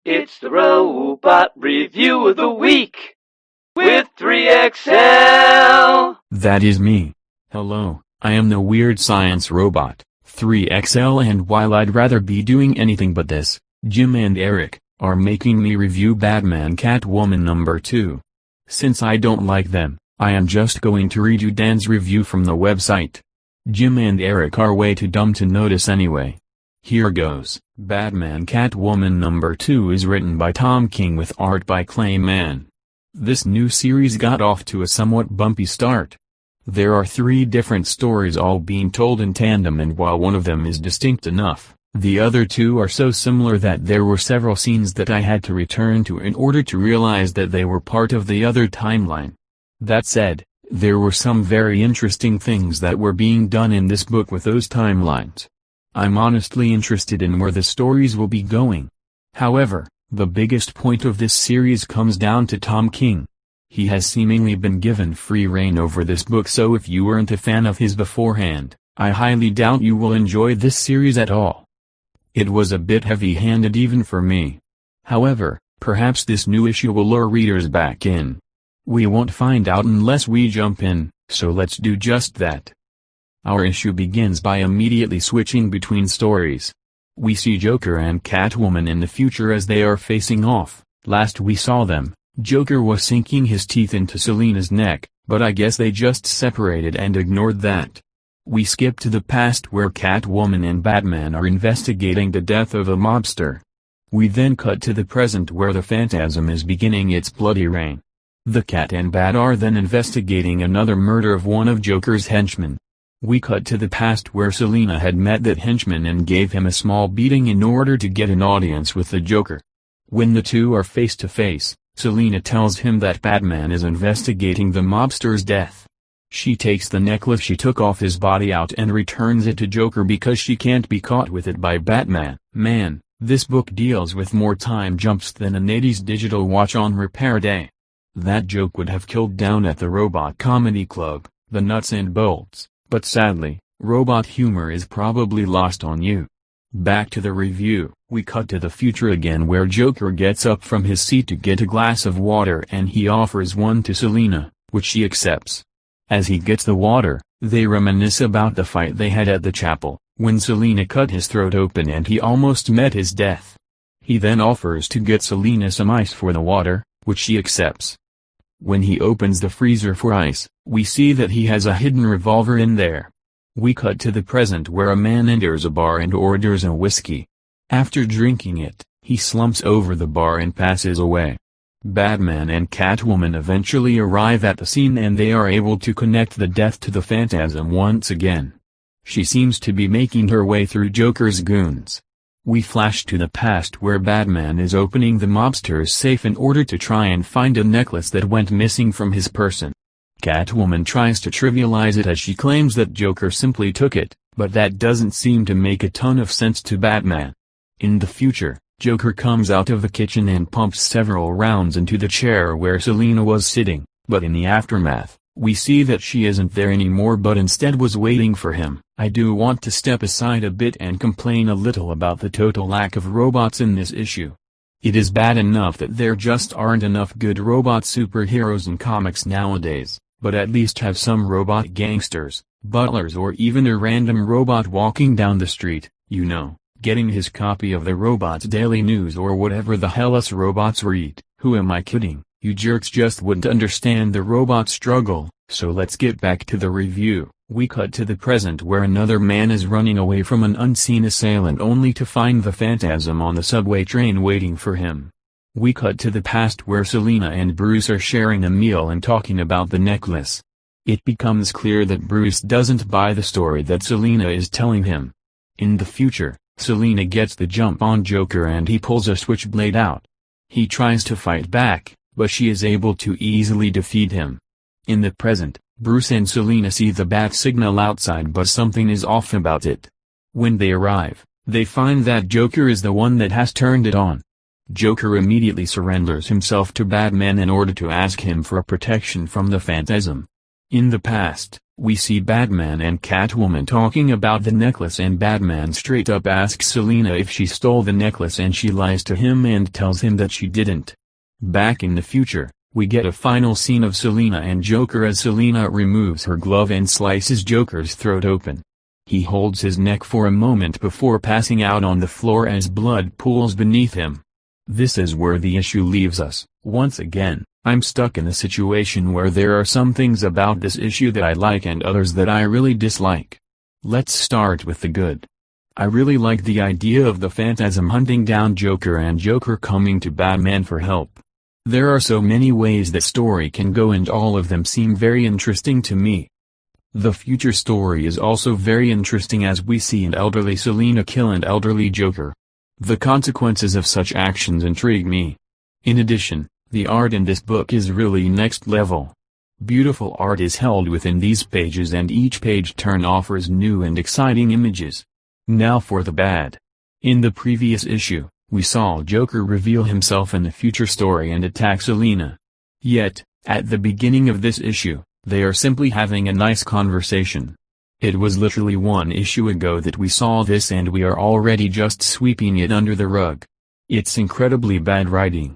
It's the Robot Review of the Week with 3XL. That is me. Hello, I am the Weird Science Robot, 3XL, and while I'd rather be doing anything but this, Jim and Eric are making me review Batman Catwoman number 2. Since I don't like them, I am just going to read you Dan's review from the website. Jim and Eric are way too dumb to notice anyway. Here goes. Batman Catwoman number 2 is written by Tom King with art by Clayman. This new series got off to a somewhat bumpy start. There are 3 different stories all being told in tandem, and while one of them is distinct enough, the other 2 are so similar that there were several scenes that I had to return to in order to realize that they were part of the other timeline. That said, there were some very interesting things that were being done in this book with those timelines. I'm honestly interested in where the stories will be going. However, the biggest point of this series comes down to Tom King. He has seemingly been given free rein over this book, so if you weren't a fan of his beforehand, I highly doubt you will enjoy this series at all. It was a bit heavy-handed even for me. However, perhaps this new issue will lure readers back in. We won't find out unless we jump in, so let's do just that. Our issue begins by immediately switching between stories. We see Joker and Catwoman in the future as they are facing off. Last we saw them, Joker was sinking his teeth into Selina's neck, but I guess they just separated and ignored that. We skip to the past where Catwoman and Batman are investigating the death of a mobster. We then cut to the present where the Phantasm is beginning its bloody reign. The Cat and Bat are then investigating another murder of one of Joker's henchmen. We cut to the past where Selina had met that henchman and gave him a small beating in order to get an audience with the Joker. When the two are face to face, Selina tells him that Batman is investigating the mobster's death. She takes the necklace she took off his body out and returns it to Joker because she can't be caught with it by Batman. Man, this book deals with more time jumps than an 80s digital watch on repair day. That joke would have killed down at the Robot Comedy Club, the nuts and bolts, but sadly, robot humor is probably lost on you. Back to the review. We cut to the future again where Joker gets up from his seat to get a glass of water and he offers one to Selina, which she accepts. As he gets the water, they reminisce about the fight they had at the chapel, when Selina cut his throat open and he almost met his death. He then offers to get Selina some ice for the water, which she accepts. When he opens the freezer for ice, we see that he has a hidden revolver in there. We cut to the present where a man enters a bar and orders a whiskey. After drinking it, he slumps over the bar and passes away. Batman and Catwoman eventually arrive at the scene and they are able to connect the death to the Phantasm once again. She seems to be making her way through Joker's goons. We flash to the past where Batman is opening the mobster's safe in order to try and find a necklace that went missing from his person. Catwoman tries to trivialize it as she claims that Joker simply took it, but that doesn't seem to make a ton of sense to Batman. In the future, Joker comes out of the kitchen and pumps several rounds into the chair where Selina was sitting, but in the aftermath, we see that she isn't there anymore but instead was waiting for him. I do want to step aside a bit and complain a little about the total lack of robots in this issue. It is bad enough that there just aren't enough good robot superheroes in comics nowadays, but at least have some robot gangsters, butlers, or even a random robot walking down the street, you know, getting his copy of the Robot's Daily News or whatever the hell us robots read. Who am I kidding? You jerks just wouldn't understand the robot struggle. So let's get back to the review. We cut to the present where another man is running away from an unseen assailant only to find the Phantasm on the subway train waiting for him. We cut to the past where Selina and Bruce are sharing a meal and talking about the necklace. It becomes clear that Bruce doesn't buy the story that Selina is telling him. In the future, Selina gets the jump on Joker and he pulls a switchblade out. He tries to fight back, but she is able to easily defeat him. In the present, Bruce and Selina see the bat signal outside but something is off about it. When they arrive, they find that Joker is the one that has turned it on. Joker immediately surrenders himself to Batman in order to ask him for protection from the Phantasm. In the past, We see Batman and Catwoman talking about the necklace, and Batman straight up asks Selina if she stole the necklace, and she lies to him and tells him that she didn't. Back in the future, we get a final scene of Selina and Joker as Selina removes her glove and slices Joker's throat open. He holds his neck for a moment before passing out on the floor as blood pools beneath him. This is where the issue leaves us. Once again, I'm stuck in a situation where there are some things about this issue that I like and others that I really dislike. Let's start with the good. I really like the idea of the Phantasm hunting down Joker and Joker coming to Batman for help. There are so many ways the story can go, and all of them seem very interesting to me. The future story is also very interesting as we see an elderly Selina kill an elderly Joker. The consequences of such actions intrigue me. In addition, the art in this book is really next level. Beautiful art is held within these pages, and each page turn offers new and exciting images. Now for the bad. In the previous issue, we saw Joker reveal himself in the future story and attack Selina. Yet, at the beginning of this issue, they are simply having a nice conversation. It was literally one issue ago that we saw this, and we are already just sweeping it under the rug. It's incredibly bad writing.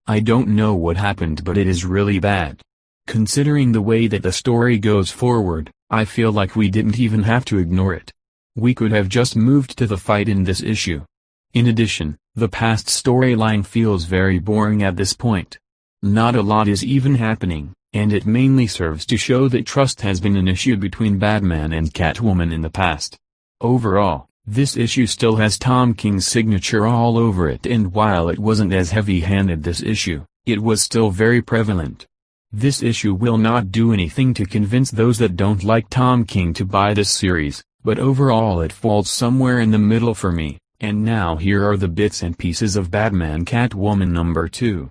I don't know what happened, but it is really bad. Considering the way that the story goes forward, I feel like we didn't even have to ignore it. We could have just moved to the fight in this issue. In addition, the past storyline feels very boring at this point. Not a lot is even happening, and it mainly serves to show that trust has been an issue between Batman and Catwoman in the past. Overall, this issue still has Tom King's signature all over it, and while it wasn't as heavy-handed this issue, it was still very prevalent. This issue will not do anything to convince those that don't like Tom King to buy this series, but overall it falls somewhere in the middle for me. And now here are the bits and pieces of Batman Catwoman number 2.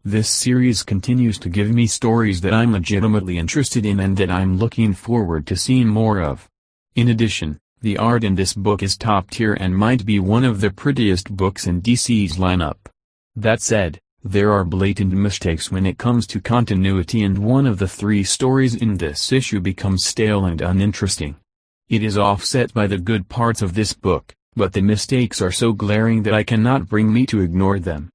This series continues to give me stories that I'm legitimately interested in and that I'm looking forward to seeing more of. In addition, the art in this book is top tier and might be one of the prettiest books in DC's lineup. That said, there are blatant mistakes when it comes to continuity, and one of the 3 stories in this issue becomes stale and uninteresting. It is offset by the good parts of this book, but the mistakes are so glaring that I cannot bring me to ignore them.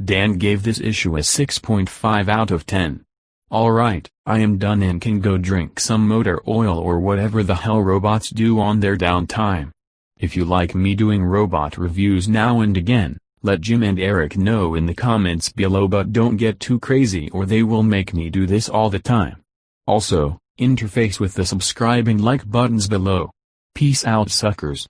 Dan gave this issue a 6.5 out of 10. Alright, I am done and can go drink some motor oil or whatever the hell robots do on their downtime. If you like me doing robot reviews now and again, let Jim and Eric know in the comments below, but don't get too crazy or they will make me do this all the time. Also, interface with the subscribe and like buttons below. Peace out, suckers.